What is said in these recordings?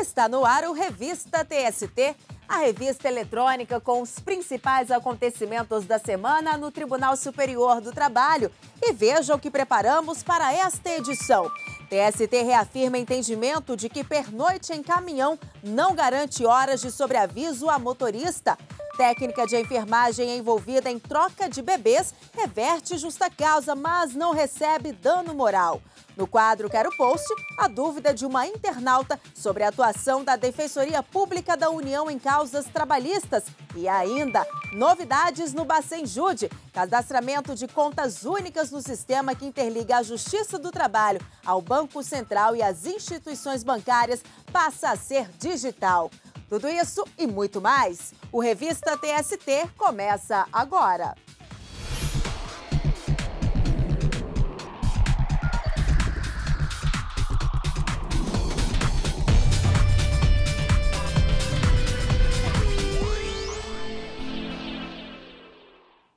Está no ar o Revista TST, a revista eletrônica com os principais acontecimentos da semana no Tribunal Superior do Trabalho. E veja o que preparamos para esta edição. TST reafirma entendimento de que pernoite em caminhão não garante horas de sobreaviso a motorista. Técnica de enfermagem envolvida em troca de bebês reverte justa causa, mas não recebe dano moral. No quadro Quero Post, a dúvida de uma internauta sobre a atuação da Defensoria Pública da União em causas trabalhistas. E ainda, novidades no Bacen Jude, cadastramento de contas únicas no sistema que interliga a Justiça do Trabalho ao Banco Central e as instituições bancárias passa a ser digital. Tudo isso e muito mais. O Revista TST começa agora.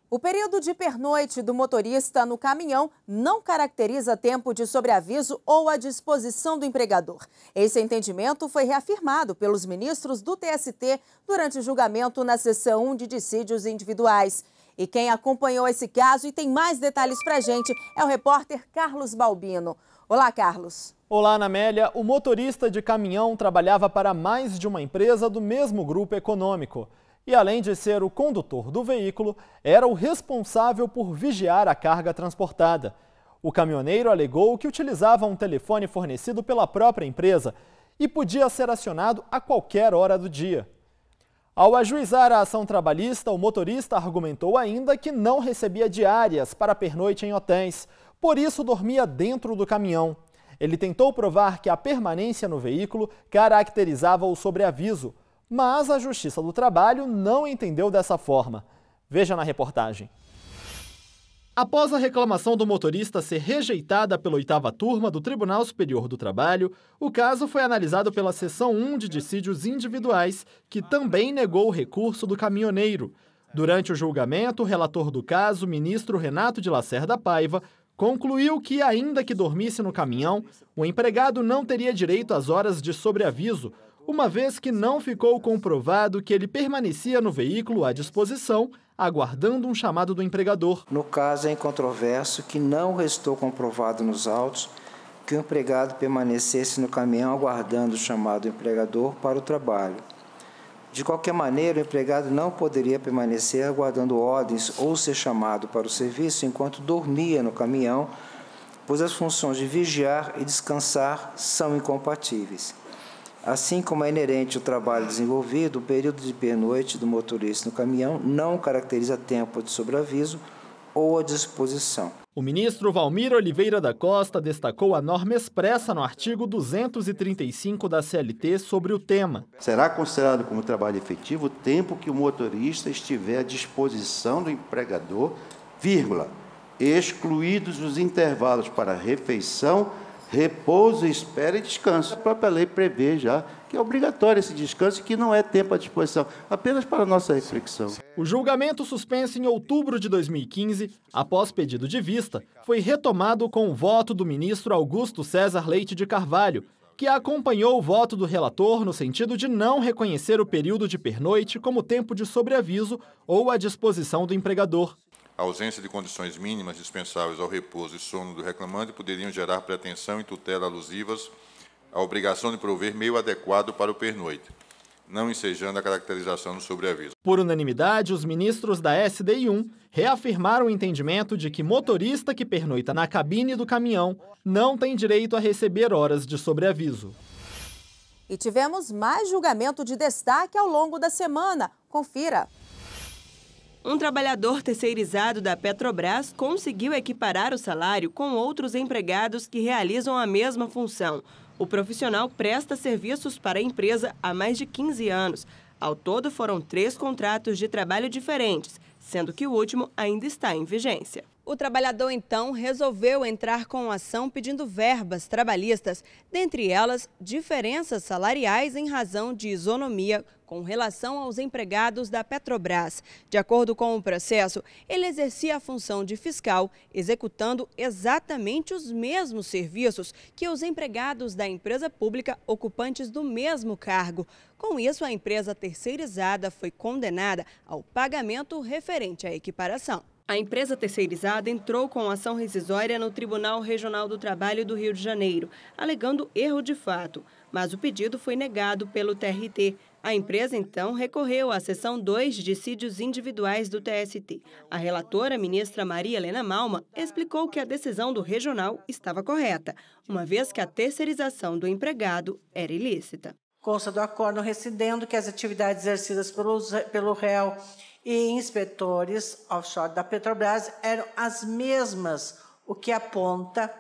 O período de pernoite do motorista no caminhão não caracteriza tempo de sobreaviso ou à disposição do empregador. Esse entendimento foi reafirmado pelos ministros do TST durante o julgamento na seção 1 de dissídios individuais. E quem acompanhou esse caso e tem mais detalhes pra gente é o repórter Carlos Balbino. Olá, Carlos. Olá, Ana Amélia. O motorista de caminhão trabalhava para mais de uma empresa do mesmo grupo econômico. E, além de ser o condutor do veículo, era o responsável por vigiar a carga transportada. O caminhoneiro alegou que utilizava um telefone fornecido pela própria empresa e podia ser acionado a qualquer hora do dia. Ao ajuizar a ação trabalhista, o motorista argumentou ainda que não recebia diárias para pernoite em hotéis, por isso dormia dentro do caminhão. Ele tentou provar que a permanência no veículo caracterizava o sobreaviso, mas a Justiça do Trabalho não entendeu dessa forma. Veja na reportagem. Após a reclamação do motorista ser rejeitada pela 8ª Turma do Tribunal Superior do Trabalho, o caso foi analisado pela seção 1 de dissídios individuais, que também negou o recurso do caminhoneiro. Durante o julgamento, o relator do caso, ministro Renato de Lacerda Paiva, concluiu que, ainda que dormisse no caminhão, o empregado não teria direito às horas de sobreaviso, uma vez que não ficou comprovado que ele permanecia no veículo à disposição, aguardando um chamado do empregador. No caso, é incontroverso que não restou comprovado nos autos que o empregado permanecesse no caminhão aguardando o chamado do empregador para o trabalho. De qualquer maneira, o empregado não poderia permanecer aguardando ordens ou ser chamado para o serviço enquanto dormia no caminhão, pois as funções de vigiar e descansar são incompatíveis. Assim como é inerente ao trabalho desenvolvido, o período de pernoite do motorista no caminhão não caracteriza tempo de sobreaviso ou à disposição. O ministro Valmir Oliveira da Costa destacou a norma expressa no artigo 235 da CLT sobre o tema. Será considerado como trabalho efetivo o tempo que o motorista estiver à disposição do empregador, vírgula, excluídos os intervalos para refeição, repouso, espera e descanso. A própria lei prevê já que é obrigatório esse descanso e que não é tempo à disposição, apenas para a nossa reflexão. O julgamento suspenso em outubro de 2015, após pedido de vista, foi retomado com o voto do ministro Augusto César Leite de Carvalho, que acompanhou o voto do relator no sentido de não reconhecer o período de pernoite como tempo de sobreaviso ou à disposição do empregador. A ausência de condições mínimas dispensáveis ao repouso e sono do reclamante poderiam gerar pretensão e tutela alusivas à obrigação de prover meio adequado para o pernoite, não ensejando a caracterização do sobreaviso. Por unanimidade, os ministros da SDI1 reafirmaram o entendimento de que motorista que pernoita na cabine do caminhão não tem direito a receber horas de sobreaviso. E tivemos mais julgamento de destaque ao longo da semana. Confira. Um trabalhador terceirizado da Petrobras conseguiu equiparar o salário com outros empregados que realizam a mesma função. O profissional presta serviços para a empresa há mais de 15 anos. Ao todo, foram 3 contratos de trabalho diferentes, sendo que o último ainda está em vigência. O trabalhador, então, resolveu entrar com ação pedindo verbas trabalhistas, dentre elas diferenças salariais em razão de isonomia com relação aos empregados da Petrobras. De acordo com o processo, ele exercia a função de fiscal, executando exatamente os mesmos serviços que os empregados da empresa pública ocupantes do mesmo cargo. Com isso, a empresa terceirizada foi condenada ao pagamento referente à equiparação. A empresa terceirizada entrou com ação rescisória no Tribunal Regional do Trabalho do Rio de Janeiro, alegando erro de fato, mas o pedido foi negado pelo TRT. A empresa, então, recorreu à seção 2 de dissídios individuais do TST. A relatora, ministra Maria Helena Malma, explicou que a decisão do regional estava correta, uma vez que a terceirização do empregado era ilícita. Consta do acordo rescindendo que as atividades exercidas pelo réu e inspetores offshore da Petrobras eram as mesmas, o que aponta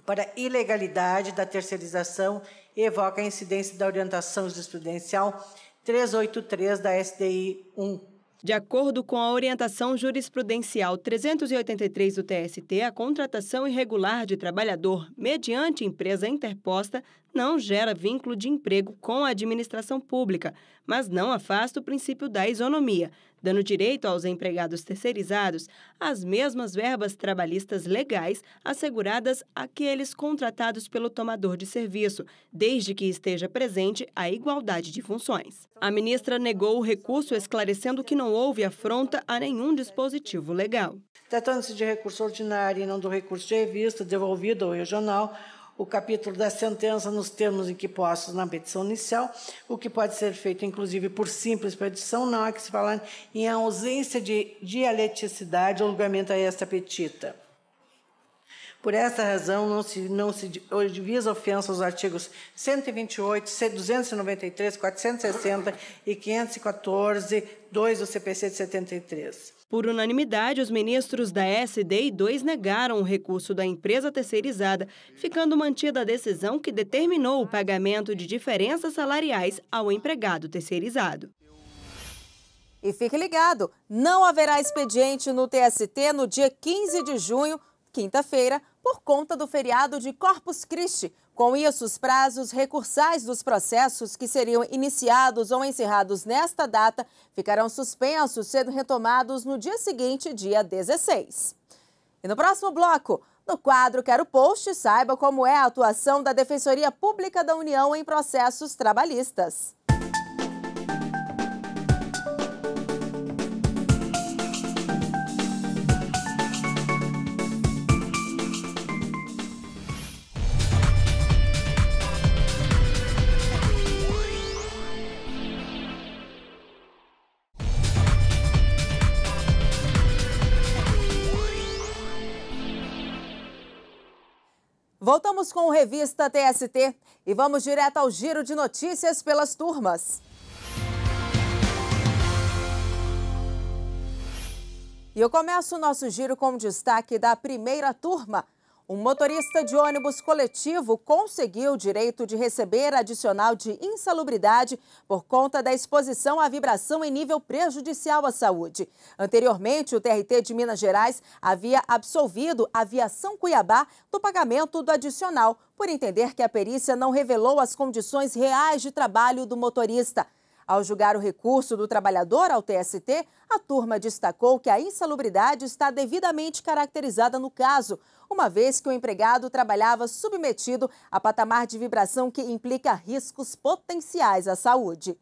para a ilegalidade da terceirização e evoca a incidência da orientação jurisprudencial 383 da SDI 1. De acordo com a orientação jurisprudencial 383 do TST, a contratação irregular de trabalhador mediante empresa interposta não gera vínculo de emprego com a administração pública, mas não afasta o princípio da isonomia, dando direito aos empregados terceirizados às mesmas verbas trabalhistas legais asseguradas àqueles contratados pelo tomador de serviço, desde que esteja presente a igualdade de funções. A ministra negou o recurso, esclarecendo que não houve afronta a nenhum dispositivo legal. Tratando-se de recurso ordinário e não do recurso de revista devolvido ao regional, o capítulo da sentença nos termos em que postos na petição inicial, o que pode ser feito, inclusive, por simples petição, não há que se falar em ausência de dialeticidade ou julgamento a esta petita. Por essa razão, não se visa ofensa aos artigos 128, 293, 460 e 514, 2 do CPC de 73. Por unanimidade, os ministros da SDI 2 negaram o recurso da empresa terceirizada, ficando mantida a decisão que determinou o pagamento de diferenças salariais ao empregado terceirizado. E fique ligado, não haverá expediente no TST no dia 15 de junho, quinta-feira, por conta do feriado de Corpus Christi. Com isso, os prazos recursais dos processos que seriam iniciados ou encerrados nesta data ficarão suspensos, sendo retomados no dia seguinte, dia 16. E no próximo bloco, no quadro Quero Post, saiba como é a atuação da Defensoria Pública da União em processos trabalhistas. Voltamos com o Revista TST e vamos direto ao giro de notícias pelas turmas. E eu começo o nosso giro com o destaque da primeira turma. Um motorista de ônibus coletivo conseguiu o direito de receber adicional de insalubridade por conta da exposição à vibração em nível prejudicial à saúde. Anteriormente, o TRT de Minas Gerais havia absolvido a Aviação Cuiabá do pagamento do adicional, por entender que a perícia não revelou as condições reais de trabalho do motorista. Ao julgar o recurso do trabalhador ao TST, a turma destacou que a insalubridade está devidamente caracterizada no caso, uma vez que o empregado trabalhava submetido a patamar de vibração que implica riscos potenciais à saúde.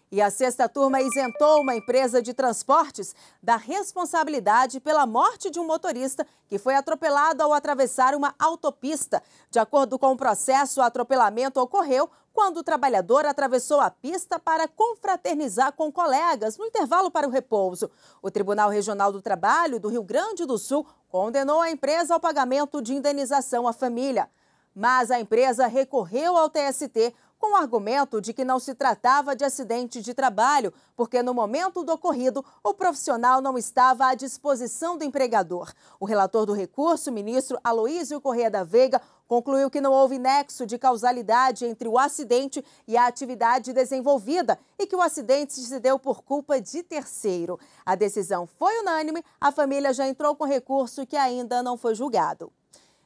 E a sexta turma isentou uma empresa de transportes da responsabilidade pela morte de um motorista que foi atropelado ao atravessar uma autopista. De acordo com o processo, o atropelamento ocorreu quando o trabalhador atravessou a pista para confraternizar com colegas no intervalo para o repouso. O Tribunal Regional do Trabalho do Rio Grande do Sul condenou a empresa ao pagamento de indenização à família. mas a empresa recorreu ao TST com o argumento de que não se tratava de acidente de trabalho, porque no momento do ocorrido, o profissional não estava à disposição do empregador. O relator do recurso, o ministro Aloísio Corrêa da Veiga, concluiu que não houve nexo de causalidade entre o acidente e a atividade desenvolvida e que o acidente se deu por culpa de terceiro. A decisão foi unânime, a família já entrou com recurso que ainda não foi julgado.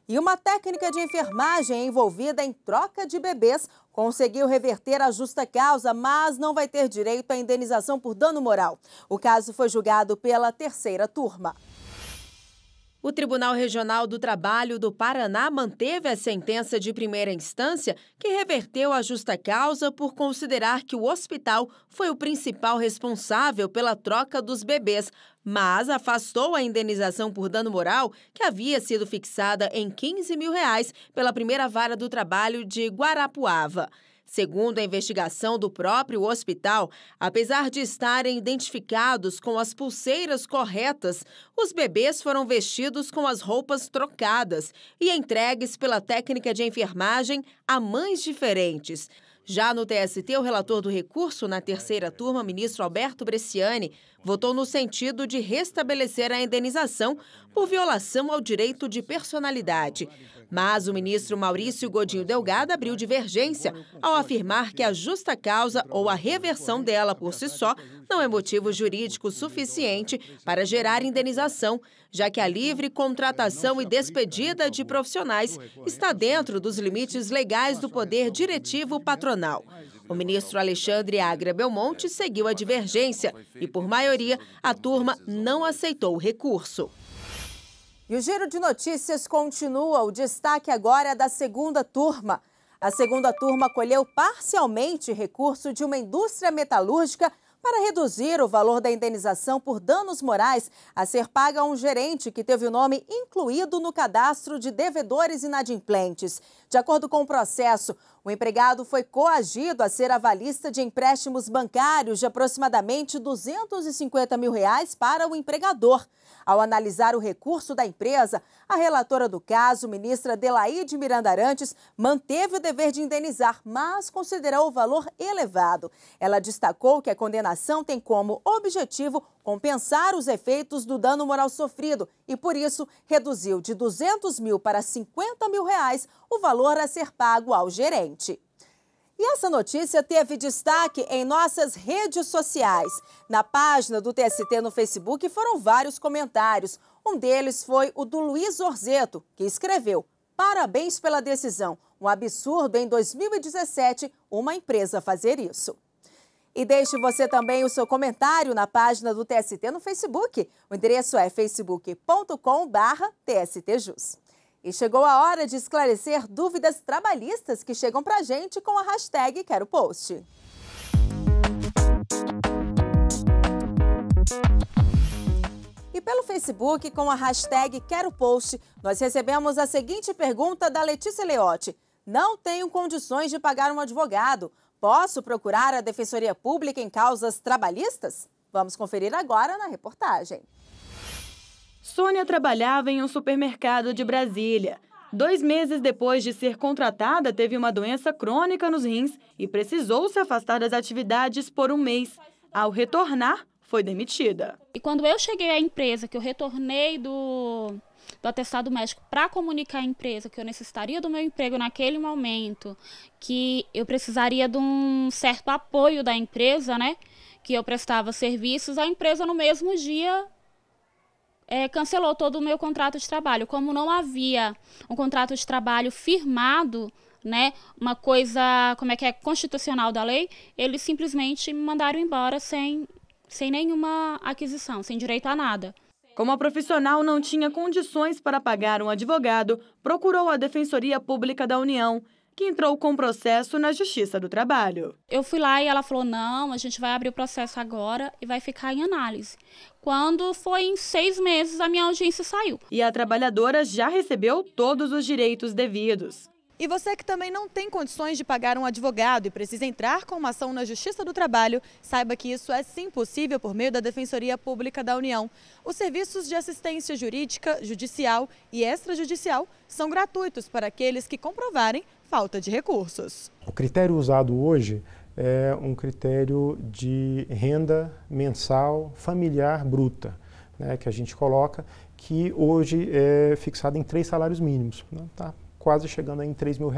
E uma técnica de enfermagem envolvida em troca de bebês conseguiu reverter a justa causa, mas não vai ter direito à indenização por dano moral. O caso foi julgado pela terceira turma. O Tribunal Regional do Trabalho do Paraná manteve a sentença de primeira instância que reverteu a justa causa por considerar que o hospital foi o principal responsável pela troca dos bebês, mas afastou a indenização por dano moral que havia sido fixada em R$15 mil pela primeira vara do trabalho de Guarapuava. Segundo a investigação do próprio hospital, apesar de estarem identificados com as pulseiras corretas, os bebês foram vestidos com as roupas trocadas e entregues pela técnica de enfermagem a mães diferentes. Já no TST, o relator do recurso na terceira turma, ministro Alberto Bresciani, votou no sentido de restabelecer a indenização por violação ao direito de personalidade. Mas o ministro Maurício Godinho Delgado abriu divergência ao afirmar que a justa causa ou a reversão dela por si só não é motivo jurídico suficiente para gerar indenização, já que a livre contratação e despedida de profissionais está dentro dos limites legais do poder diretivo patronal. O ministro Alexandre Agra Belmonte seguiu a divergência e, por maioria, a turma não aceitou o recurso. E o Giro de Notícias continua. O destaque agora é da segunda turma. A segunda turma acolheu parcialmente recurso de uma indústria metalúrgica para reduzir o valor da indenização por danos morais a ser paga a um gerente que teve o nome incluído no cadastro de devedores inadimplentes. De acordo com o processo, o empregado foi coagido a ser avalista de empréstimos bancários de aproximadamente R$250 mil para o empregador. Ao analisar o recurso da empresa, a relatora do caso, ministra Adelaide Miranda Arantes, manteve o dever de indenizar, mas considerou o valor elevado. Ela destacou que a condenação tem como objetivo compensar os efeitos do dano moral sofrido e, por isso, reduziu de R$200 mil para R$50 mil o valor a ser pago ao gerente. E essa notícia teve destaque em nossas redes sociais. Na página do TST no Facebook foram vários comentários. Um deles foi o do Luiz Orzeto, que escreveu: "Parabéns pela decisão. Um absurdo em 2017 uma empresa fazer isso." E deixe você também o seu comentário na página do TST no Facebook. O endereço é facebook.com/TSTJus. E chegou a hora de esclarecer dúvidas trabalhistas que chegam pra gente com a hashtag Quero Post. E pelo Facebook, com a hashtag Quero Post, nós recebemos a seguinte pergunta da Letícia Leotti: "Não tenho condições de pagar um advogado. Posso procurar a Defensoria Pública em causas trabalhistas?" Vamos conferir agora na reportagem. Sônia trabalhava em um supermercado de Brasília. 2 meses depois de ser contratada, teve uma doença crônica nos rins e precisou se afastar das atividades por 1 mês. Ao retornar, foi demitida. E quando eu cheguei à empresa, que eu retornei do atestado médico para comunicar à empresa que eu necessitaria do meu emprego naquele momento, que eu precisaria de um certo apoio da empresa, né? Que eu prestava serviços, a empresa no mesmo dia cancelou todo o meu contrato de trabalho. Como não havia um contrato de trabalho firmado, né, uma coisa constitucional da lei, eles simplesmente me mandaram embora sem nenhuma aquisição, sem direito a nada. Como a profissional não tinha condições para pagar um advogado, procurou a Defensoria Pública da União, que entrou com processo na Justiça do Trabalho. Eu fui lá e ela falou: "Não, a gente vai abrir o processo agora e vai ficar em análise." Quando foi em 6 meses, a minha audiência saiu. E a trabalhadora já recebeu todos os direitos devidos. E você que também não tem condições de pagar um advogado e precisa entrar com uma ação na Justiça do Trabalho, saiba que isso é sim possível por meio da Defensoria Pública da União. Os serviços de assistência jurídica, judicial e extrajudicial são gratuitos para aqueles que comprovarem falta de recursos. O critério usado hoje é um critério de renda mensal familiar bruta, né, que a gente coloca, que hoje é fixado em 3 salários mínimos, né, tá quase chegando em R$3 mil.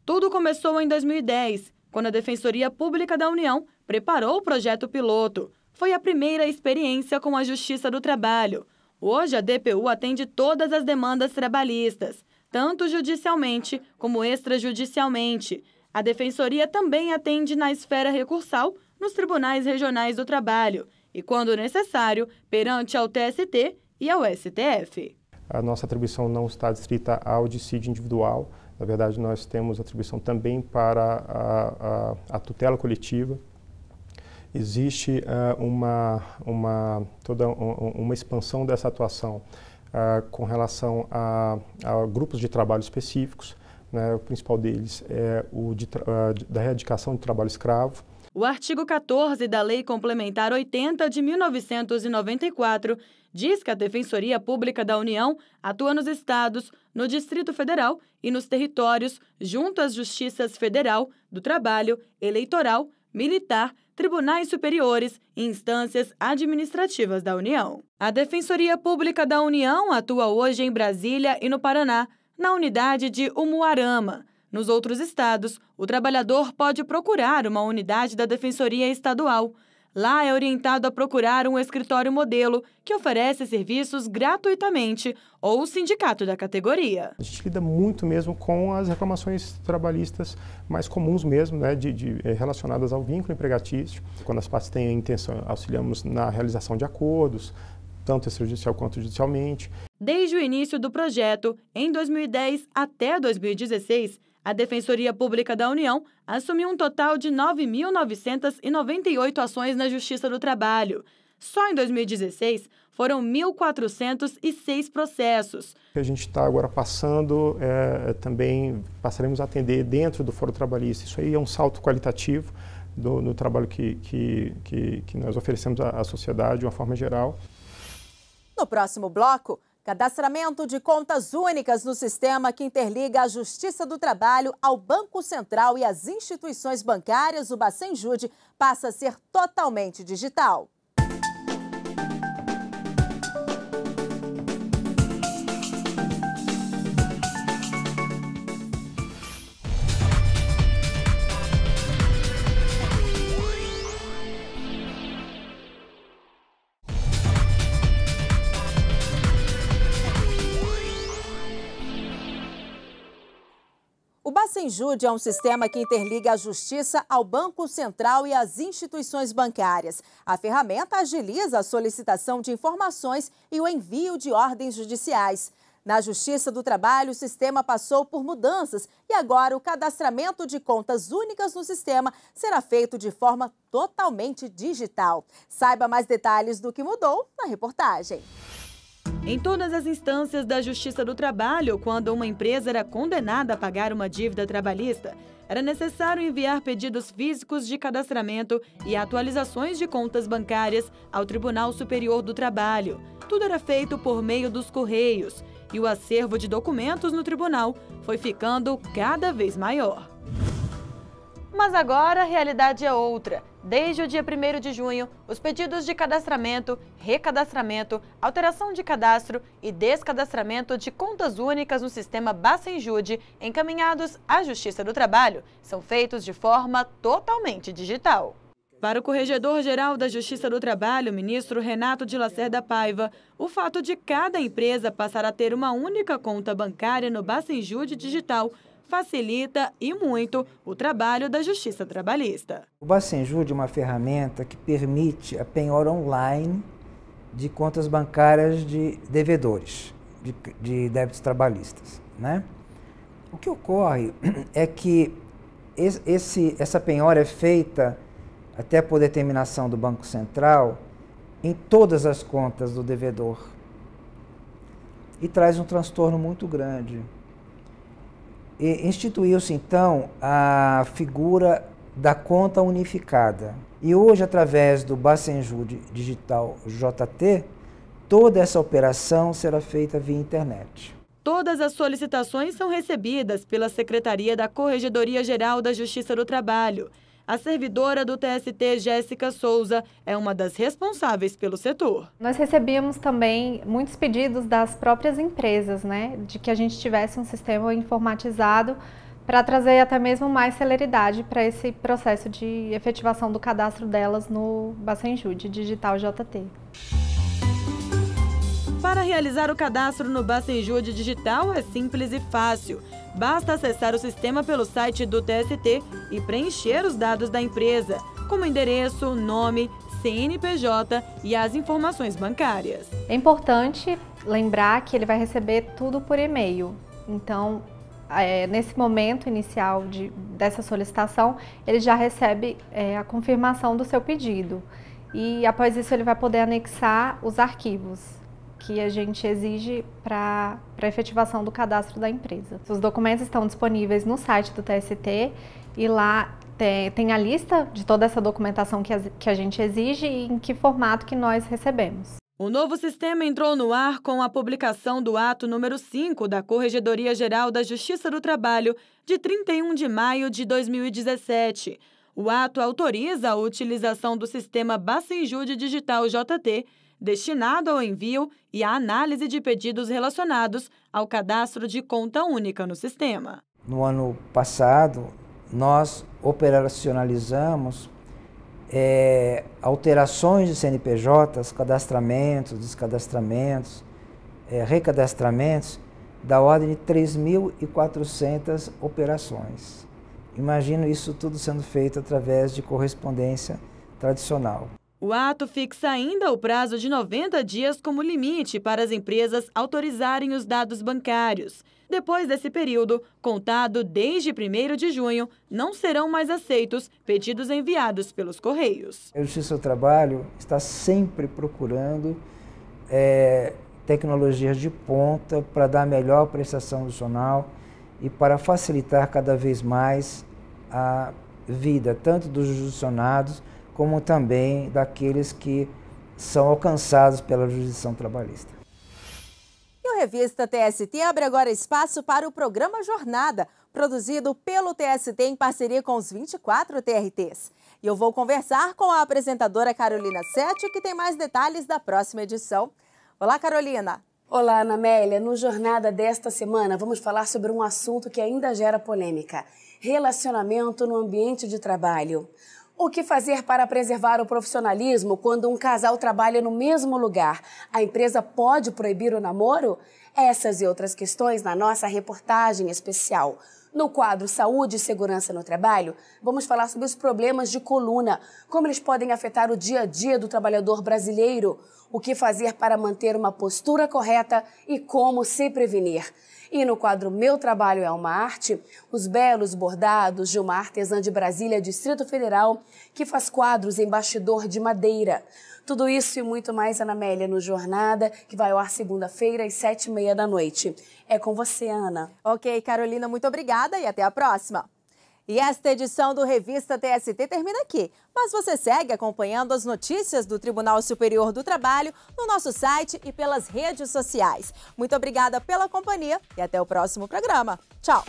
Tudo começou em 2010, quando a Defensoria Pública da União preparou o projeto piloto. Foi a primeira experiência com a Justiça do Trabalho. Hoje, a DPU atende todas as demandas trabalhistas, tanto judicialmente como extrajudicialmente. A Defensoria também atende na esfera recursal nos tribunais regionais do trabalho e, quando necessário, perante ao TST e ao STF. A nossa atribuição não está restrita ao dissídio individual. Na verdade, nós temos atribuição também para a tutela coletiva. Existe toda uma expansão dessa atuação com relação a grupos de trabalho específicos, né? O principal deles é o da erradicação do trabalho escravo. O artigo 14 da Lei Complementar 80 de 1994 diz que a Defensoria Pública da União atua nos estados, no Distrito Federal e nos territórios, junto às Justiças Federal, do Trabalho, Eleitoral, Militar, Tribunais Superiores e instâncias administrativas da União. A Defensoria Pública da União atua hoje em Brasília e no Paraná, na unidade de Umuarama. Nos outros estados, o trabalhador pode procurar uma unidade da Defensoria Estadual. Lá é orientado a procurar um escritório modelo que oferece serviços gratuitamente ou o sindicato da categoria. A gente lida muito mesmo com as reclamações trabalhistas mais comuns mesmo, né, relacionadas ao vínculo empregatício. Quando as partes têm a intenção, auxiliamos na realização de acordos, tanto extrajudicial quanto judicialmente. Desde o início do projeto, em 2010 até 2016, a Defensoria Pública da União assumiu um total de 9.998 ações na Justiça do Trabalho. Só em 2016 foram 1.406 processos. A gente está agora passando, também passaremos a atender dentro do Fórum Trabalhista. Isso aí é um salto qualitativo no trabalho que nós oferecemos à sociedade de uma forma geral. No próximo bloco, cadastramento de contas únicas no sistema que interliga a Justiça do Trabalho ao Banco Central e às instituições bancárias, o Bacenjude, passa a ser totalmente digital. O Bacenjude é um sistema que interliga a Justiça ao Banco Central e às instituições bancárias. A ferramenta agiliza a solicitação de informações e o envio de ordens judiciais. Na Justiça do Trabalho, o sistema passou por mudanças e agora o cadastramento de contas únicas no sistema será feito de forma totalmente digital. Saiba mais detalhes do que mudou na reportagem. Em todas as instâncias da Justiça do Trabalho, quando uma empresa era condenada a pagar uma dívida trabalhista, era necessário enviar pedidos físicos de cadastramento e atualizações de contas bancárias ao Tribunal Superior do Trabalho. Tudo era feito por meio dos Correios e o acervo de documentos no tribunal foi ficando cada vez maior. Mas agora a realidade é outra. Desde o dia 1º de junho, os pedidos de cadastramento, recadastramento, alteração de cadastro e descadastramento de contas únicas no sistema Bacenjude, encaminhados à Justiça do Trabalho, são feitos de forma totalmente digital. Para o Corregedor-Geral da Justiça do Trabalho, ministro Renato de Lacerda Paiva, o fato de cada empresa passar a ter uma única conta bancária no Bacenjude digital facilita e muito o trabalho da Justiça Trabalhista. O Bacenjude é uma ferramenta que permite a penhora online de contas bancárias de devedores, de débitos trabalhistas, né? O que ocorre é que essa penhora é feita até por determinação do Banco Central em todas as contas do devedor e traz um transtorno muito grande. Instituiu-se, então, a figura da conta unificada. E hoje, através do Bacenju Digital JT, toda essa operação será feita via internet. Todas as solicitações são recebidas pela Secretaria da Corregedoria Geral da Justiça do Trabalho. A servidora do TST, Jéssica Souza, é uma das responsáveis pelo setor. Nós recebíamos também muitos pedidos das próprias empresas, né, de que a gente tivesse um sistema informatizado para trazer até mesmo mais celeridade para esse processo de efetivação do cadastro delas no Bacenju Digital JT. Para realizar o cadastro no Bacenju Digital é simples e fácil. Basta acessar o sistema pelo site do TST e preencher os dados da empresa, como endereço, nome, CNPJ e as informações bancárias. É importante lembrar que ele vai receber tudo por e-mail. Então, nesse momento inicial dessa solicitação, ele já recebe a confirmação do seu pedido. E após isso ele vai poder anexar os arquivos que a gente exige para a efetivação do cadastro da empresa. Os documentos estão disponíveis no site do TST e lá tem a lista de toda essa documentação que a gente exige e em que formato que nós recebemos. O novo sistema entrou no ar com a publicação do ato número 5 da Corregedoria Geral da Justiça do Trabalho, de 31 de maio de 2017. O ato autoriza a utilização do sistema Bacenju Digital JT, destinado ao envio e à análise de pedidos relacionados ao cadastro de conta única no sistema. No ano passado, nós operacionalizamos alterações de CNPJs, cadastramentos, descadastramentos, recadastramentos, da ordem de 3.400 operações. Imagino isso tudo sendo feito através de correspondência tradicional. O ato fixa ainda o prazo de 90 dias como limite para as empresas autorizarem os dados bancários. Depois desse período, contado desde 1º de junho, não serão mais aceitos pedidos enviados pelos Correios. A Justiça do Trabalho está sempre procurando tecnologias de ponta para dar melhor prestação adicional e para facilitar cada vez mais a vida, tanto dos jurisdicionados, como também daqueles que são alcançados pela jurisdição trabalhista. E o Revista TST abre agora espaço para o programa Jornada, produzido pelo TST em parceria com os 24 TRTs. E eu vou conversar com a apresentadora Carolina Sete, que tem mais detalhes da próxima edição. Olá, Carolina! Olá, Ana Amélia. No Jornada desta semana, vamos falar sobre um assunto que ainda gera polêmica: relacionamento no ambiente de trabalho. O que fazer para preservar o profissionalismo quando um casal trabalha no mesmo lugar? A empresa pode proibir o namoro? Essas e outras questões na nossa reportagem especial. No quadro Saúde e Segurança no Trabalho, vamos falar sobre os problemas de coluna, como eles podem afetar o dia a dia do trabalhador brasileiro, o que fazer para manter uma postura correta e como se prevenir. E no quadro Meu Trabalho é uma Arte, os belos bordados de uma artesã de Brasília, Distrito Federal, que faz quadros em bastidor de madeira. Tudo isso e muito mais, Ana Amélia, no Jornada, que vai ao ar segunda-feira às 7h30 da noite. É com você, Ana. Ok, Carolina, muito obrigada e até a próxima. E esta edição do Revista TST termina aqui, mas você segue acompanhando as notícias do Tribunal Superior do Trabalho no nosso site e pelas redes sociais. Muito obrigada pela companhia e até o próximo programa. Tchau!